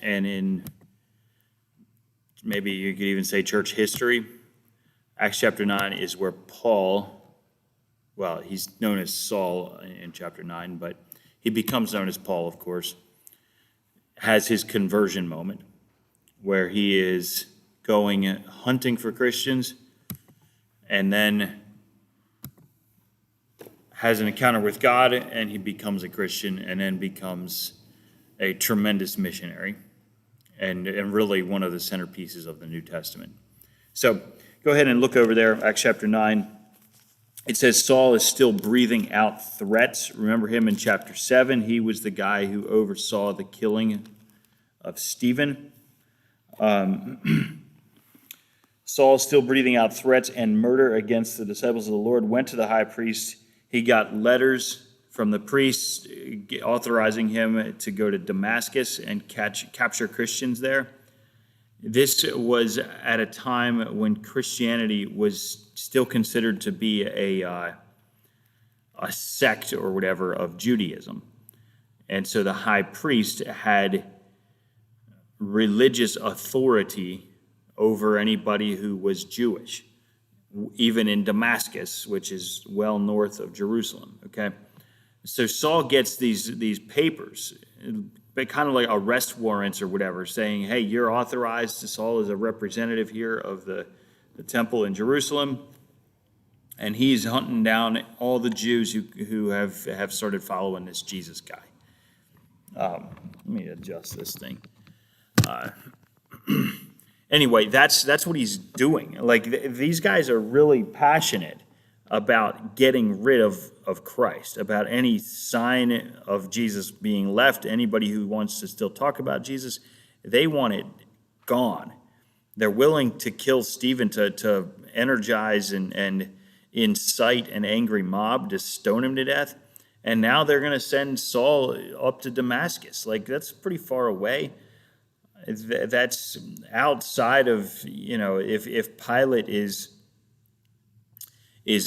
and in maybe you could even say church history, Acts chapter 9 is where Paul, well, he's known as Saul in chapter 9, but he becomes known as Paul, of course, has his conversion moment where he is going hunting for Christians and then has an encounter with God, and he becomes a Christian and then becomes a tremendous missionary and really one of the centerpieces of the New Testament. So go ahead and look over there, Acts chapter 9. It says Saul is still breathing out threats. Remember him in chapter 7. He was the guy who oversaw the killing of Stephen. Saul, still breathing out threats and murder against the disciples of the Lord, went to the high priest. He got letters from the priests authorizing him to go to Damascus and capture Christians there. This was at a time when Christianity was still considered to be a sect or whatever of Judaism. And so the high priest had religious authority over anybody who was Jewish, even in Damascus, which is well north of Jerusalem, okay? So Saul gets these papers, kind of like arrest warrants or whatever, saying, hey, you're authorized. Saul is a representative here of the temple in Jerusalem, and he's hunting down all the Jews who have started following this Jesus guy. Let me adjust this thing. Anyway, that's what he's doing. Like, these guys are really passionate about getting rid of Christ, about any sign of Jesus being left. Anybody who wants to still talk about Jesus, they want it gone. They're willing to kill Stephen to energize and incite an angry mob to stone him to death. And now they're going to send Saul up to Damascus. Like, that's pretty far away. That's outside of, if Pilate is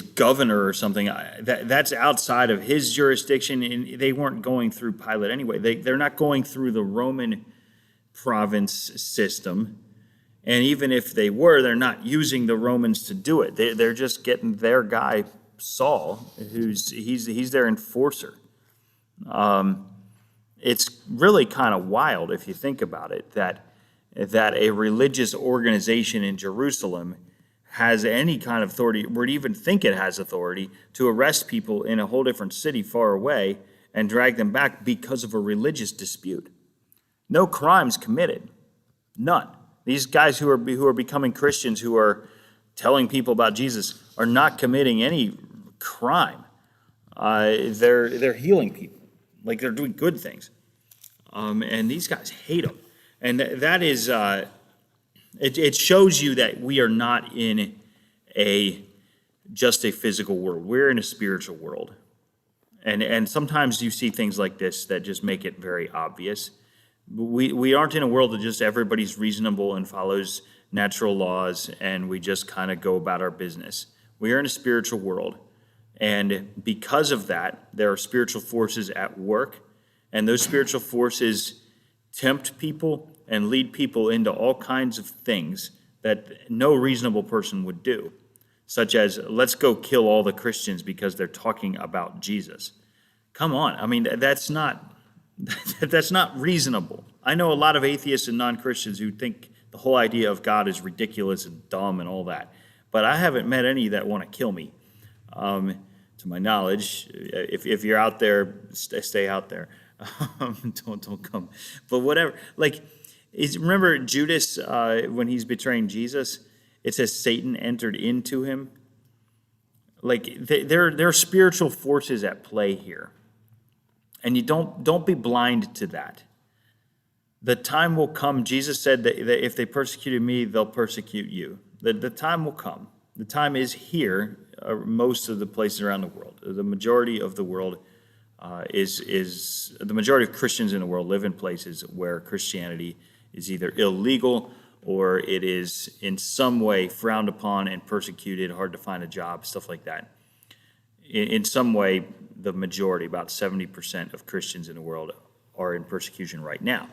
governor or something, that's outside of his jurisdiction, and they weren't going through Pilate anyway. They're not going through the Roman province system, and even if they were, they're not using the Romans to do it. They're just getting their guy, Saul, he's their enforcer. It's really kind of wild if you think about it, that a religious organization in Jerusalem has any kind of authority, would even think it has authority, to arrest people in a whole different city far away and drag them back because of a religious dispute. No crimes committed. None. These guys who are becoming Christians, who are telling people about Jesus, are not committing any crime. They're healing people. Like, they're doing good things. And these guys hate them. And that is, it shows you that we are not in just a physical world. We're in a spiritual world. And sometimes you see things like this that just make it very obvious. We aren't in a world that just everybody's reasonable and follows natural laws and we just kind of go about our business. We are in a spiritual world. And because of that, there are spiritual forces at work. And those spiritual forces tempt people and lead people into all kinds of things that no reasonable person would do, such as, let's go kill all the Christians because they're talking about Jesus. Come on. I mean, that's not reasonable. I know a lot of atheists and non-Christians who think the whole idea of God is ridiculous and dumb and all that, but I haven't met any that want to kill me. To my knowledge, if you're out there, stay out there. Don't come. But whatever. Like, remember Judas when he's betraying Jesus? It says Satan entered into him. Like, there are spiritual forces at play here, and you don't be blind to that. The time will come. Jesus said that if they persecuted me, they'll persecute you. The time will come. The time is here. Most of the places around the world, the majority of the world is the majority of Christians in the world live in places where Christianity is either illegal or it is in some way frowned upon and persecuted, hard to find a job, stuff like that. In some way, the majority, about 70% of Christians in the world, are in persecution right now.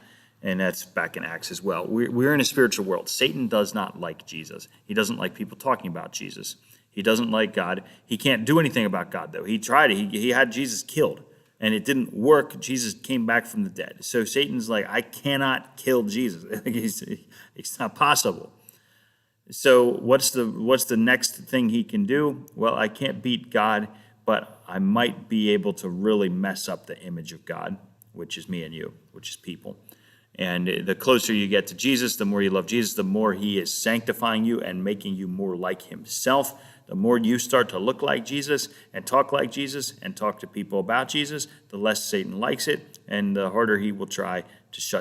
And that's back in Acts as well. We're in a spiritual world. Satan does not like Jesus. He doesn't like people talking about Jesus. He doesn't like God. He can't do anything about God, though. He tried it. He had Jesus killed, and it didn't work. Jesus came back from the dead. So Satan's like, I cannot kill Jesus. It's not possible. So what's the next thing he can do? Well, I can't beat God, but I might be able to really mess up the image of God, which is me and you, which is people. And the closer you get to Jesus, the more you love Jesus, the more he is sanctifying you and making you more like himself. The more you start to look like Jesus and talk to people about Jesus, the less Satan likes it, and the harder he will try to shut